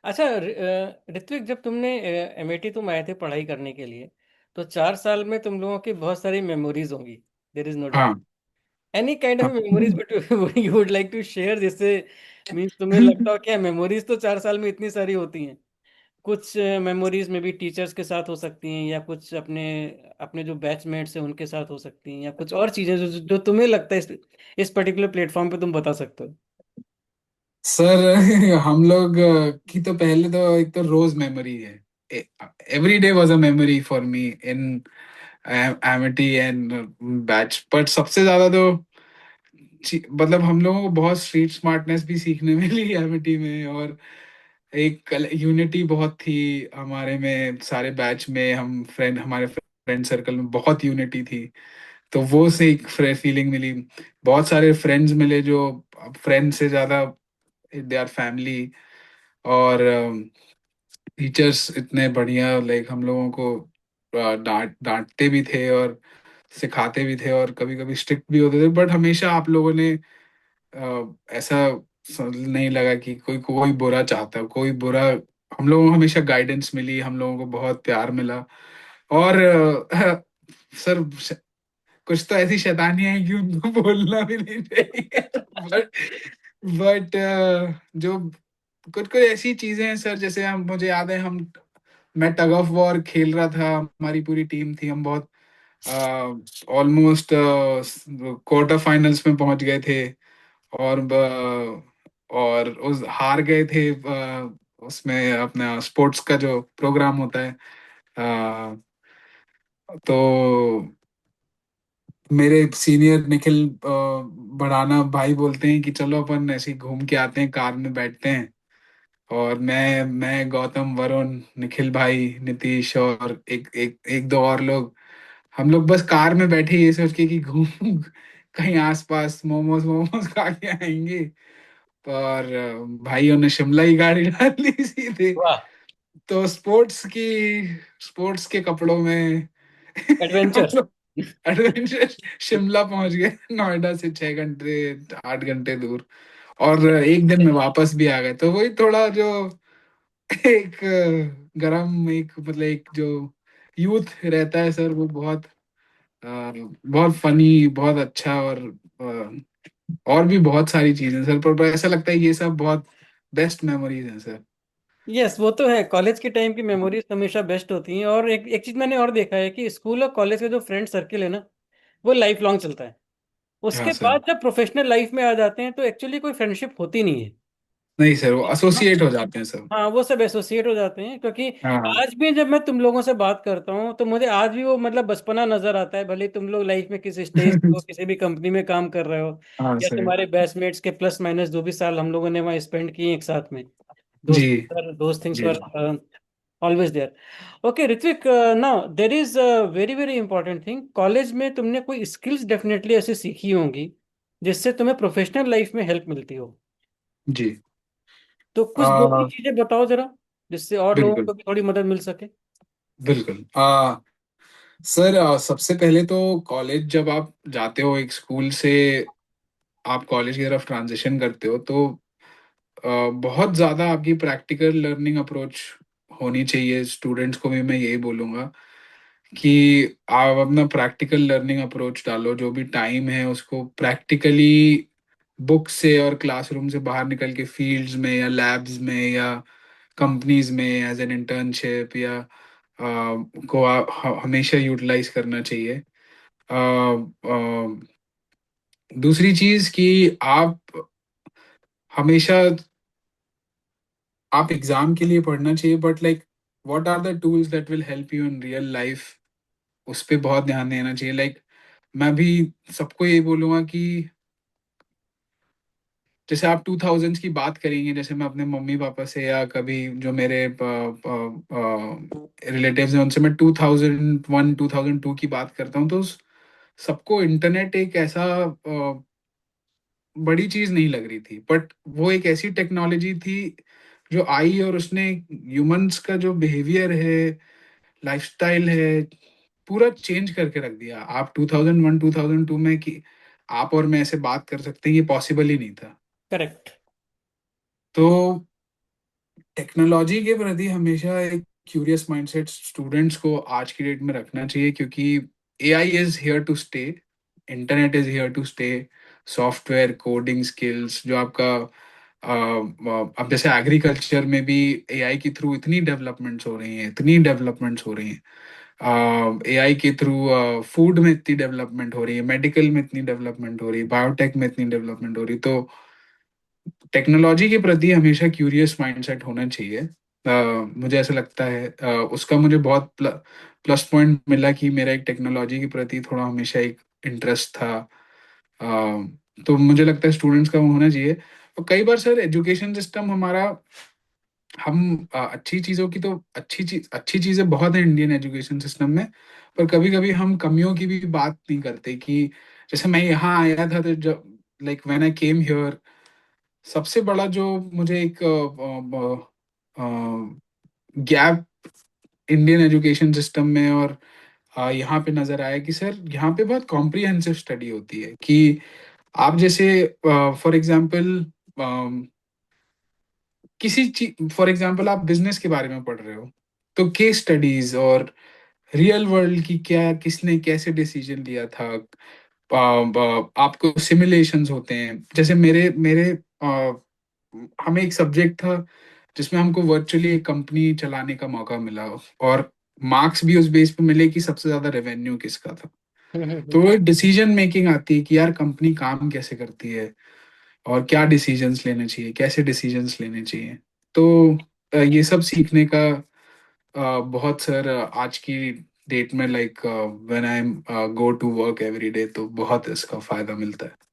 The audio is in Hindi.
अच्छा ऋत्विक, जब तुमने एमआईटी तुम आए थे पढ़ाई करने के लिए, तो 4 साल में तुम लोगों की बहुत सारी मेमोरीज होंगी। There is no doubt. हाँ। एनी काइंड ऑफ हाँ। Memories but you would like to share, जिससे मीन्स तुम्हें लगता हो क्या मेमोरीज तो 4 साल में इतनी सारी होती हैं। कुछ मेमोरीज में भी टीचर्स के साथ हो सकती हैं, या कुछ अपने अपने जो बैचमेट्स हैं उनके साथ हो सकती हैं, या कुछ और चीजें जो तुम्हें लगता है इस पर्टिकुलर प्लेटफॉर्म पे तुम बता सकते हो। सर हम लोग की तो पहले तो एक तो रोज मेमोरी है। Every day was a memory for me in Amity and batch. But सबसे ज्यादा तो मतलब हम लोगों को बहुत स्ट्रीट स्मार्टनेस भी सीखने मिली एमिटी में। और एक यूनिटी बहुत थी हमारे में, सारे बैच में हम फ्रेंड, हमारे फ्रेंड सर्कल में बहुत यूनिटी थी। तो वो से एक फीलिंग मिली। बहुत सारे फ्रेंड्स मिले जो फ्रेंड से ज्यादा दे आर फैमिली। और टीचर्स इतने बढ़िया, लाइक हम लोगों को डांटते भी थे और सिखाते भी थे, और कभी कभी स्ट्रिक्ट भी होते थे। बट हमेशा आप लोगों ने ऐसा नहीं लगा कि कोई कोई बुरा चाहता, कोई बुरा। हम लोगों को हमेशा गाइडेंस मिली, हम लोगों को बहुत प्यार मिला। और सर, कुछ तो ऐसी शैतानियां हैं कि उनको बोलना भी नहीं चाहिए। बट जो कुछ कुछ ऐसी चीजें हैं सर, जैसे हम, मुझे याद है, हम मैं टग ऑफ वॉर खेल रहा था, हमारी पूरी टीम थी, हम बहुत ऑलमोस्ट क्वार्टर फाइनल्स में पहुंच गए थे। और और उस हार गए थे उसमें अपना स्पोर्ट्स का जो प्रोग्राम होता है। तो मेरे सीनियर निखिल बढ़ाना भाई बोलते हैं कि चलो अपन ऐसे ही घूम के आते हैं, कार में बैठते हैं। और मैं गौतम, वरुण, निखिल भाई, नीतीश और एक एक एक दो और लोग, हम लोग बस कार में बैठे ये सोच के कि घूम कहीं आसपास मोमोज मोमोज खा के आएंगे। और भाइयों ने शिमला ही गाड़ी डाल ली सीधे। वाह। तो स्पोर्ट्स के कपड़ों में हम एडवेंचर। लोग एडवेंचर शिमला पहुंच गए, नोएडा से 6 घंटे 8 घंटे दूर। और एक दिन में वापस भी आ गए। तो वही थोड़ा जो एक गरम, एक मतलब एक जो यूथ रहता है सर, वो बहुत बहुत फनी, बहुत अच्छा। और भी बहुत सारी चीजें सर, पर ऐसा लगता है ये सब बहुत बेस्ट मेमोरीज हैं सर। यस, वो तो है। कॉलेज के टाइम की मेमोरीज हमेशा बेस्ट होती हैं। और एक एक चीज मैंने और देखा है कि स्कूल और कॉलेज का जो फ्रेंड सर्किल है ना, वो लाइफ लॉन्ग चलता है। हाँ उसके सर। बाद जब प्रोफेशनल लाइफ में आ जाते हैं तो एक्चुअली कोई फ्रेंडशिप होती नहीं है। नहीं सर, वो एसोसिएट हो जाते हैं सब। हाँ, वो सब एसोसिएट हो जाते हैं, क्योंकि हाँ। आज भी जब मैं तुम लोगों से बात करता हूँ तो मुझे आज भी वो मतलब बचपना नजर आता है। भले तुम लोग लाइफ में किस स्टेज पे हो, किसी भी कंपनी में काम कर रहे हो, हाँ या सर। तुम्हारे बैचमेट्स के प्लस माइनस जो भी साल हम लोगों ने वहाँ स्पेंड किए एक साथ में, जी। दोस्त थिंग्स जी। Were always there. Okay Ritwik, now there is very very important thing. College में तुमने कोई स्किल्स डेफिनेटली ऐसी सीखी होंगी जिससे तुम्हें प्रोफेशनल लाइफ में हेल्प मिलती हो। जी। तो कुछ दो तीन आ, चीजें बताओ जरा, जिससे और लोगों बिल्कुल। को भी थोड़ी मदद मिल सके। बिल्कुल। सर, सबसे पहले तो कॉलेज जब आप जाते हो, एक स्कूल से आप कॉलेज की तरफ ट्रांजिशन करते हो, तो बहुत ज़्यादा आपकी प्रैक्टिकल लर्निंग अप्रोच होनी चाहिए। स्टूडेंट्स को भी मैं यही बोलूँगा कि आप अपना प्रैक्टिकल लर्निंग अप्रोच डालो। जो भी टाइम है उसको प्रैक्टिकली बुक से और क्लासरूम से बाहर निकल के फील्ड्स में या लैब्स में या कंपनीज में एज एन इंटर्नशिप या को हमेशा यूटिलाइज करना चाहिए। दूसरी चीज कि आप हमेशा, आप एग्जाम के लिए पढ़ना चाहिए, but like what are the tools that will help you in real life, उस पर बहुत ध्यान देना चाहिए। लाइक मैं भी सबको यही बोलूंगा कि जैसे आप 2000s की बात करेंगे, जैसे मैं अपने मम्मी पापा से या कभी जो मेरे रिलेटिव्स हैं उनसे मैं 2001 2002 की बात करता हूँ, तो सबको इंटरनेट एक ऐसा बड़ी चीज नहीं लग रही थी। बट वो एक ऐसी टेक्नोलॉजी थी जो आई और उसने ह्यूमंस का जो बिहेवियर है, लाइफस्टाइल है, पूरा चेंज करके रख दिया। आप 2001 2002 में कि आप और मैं ऐसे बात कर सकते हैं, ये पॉसिबल ही नहीं था। करेक्ट। तो टेक्नोलॉजी के प्रति हमेशा एक क्यूरियस माइंडसेट स्टूडेंट्स को आज की डेट में रखना चाहिए, क्योंकि AI is here to stay, internet is here to stay. Software coding skills जो आपका अब जैसे एग्रीकल्चर में भी एआई के थ्रू इतनी डेवलपमेंट्स हो रही हैं, इतनी डेवलपमेंट्स हो रही हैं। एआई के थ्रू फूड में इतनी डेवलपमेंट हो रही है, मेडिकल में इतनी डेवलपमेंट हो रही है, बायोटेक में इतनी डेवलपमेंट हो रही है। तो टेक्नोलॉजी के प्रति हमेशा क्यूरियस माइंडसेट होना चाहिए। मुझे ऐसा लगता है उसका मुझे बहुत प्लस पॉइंट मिला कि मेरा एक टेक्नोलॉजी के प्रति थोड़ा हमेशा एक इंटरेस्ट था। तो मुझे लगता है स्टूडेंट्स का वो होना चाहिए। और कई बार सर एजुकेशन सिस्टम हमारा, हम अच्छी चीज़ों की तो अच्छी चीज़ें बहुत है इंडियन एजुकेशन सिस्टम में, पर कभी कभी हम कमियों की भी बात नहीं करते। कि जैसे मैं यहाँ आया था तो जब like when I came here, सबसे बड़ा जो मुझे एक गैप इंडियन एजुकेशन सिस्टम में और यहाँ पे नजर आया कि सर यहाँ पे बहुत कॉम्प्रिहेंसिव स्टडी होती है। कि आप जैसे फॉर एग्जांपल किसी चीज, फॉर एग्जांपल आप बिजनेस के बारे में पढ़ रहे हो, तो केस स्टडीज और रियल वर्ल्ड की क्या किसने कैसे डिसीजन लिया था, आपको सिमुलेशंस होते हैं। जैसे मेरे मेरे हमें एक सब्जेक्ट था जिसमें हमको वर्चुअली एक कंपनी चलाने का मौका मिला, और मार्क्स भी उस बेस पे मिले कि सबसे ज्यादा रेवेन्यू किसका था। तो वो एक डिसीजन मेकिंग आती है कि यार कंपनी काम कैसे करती है, और क्या डिसीजंस लेने चाहिए, कैसे डिसीजंस लेने चाहिए। तो ये सब सीखने का बहुत सर आज की डेट में like when I go to work every day, तो बहुत इसका फायदा मिलता है।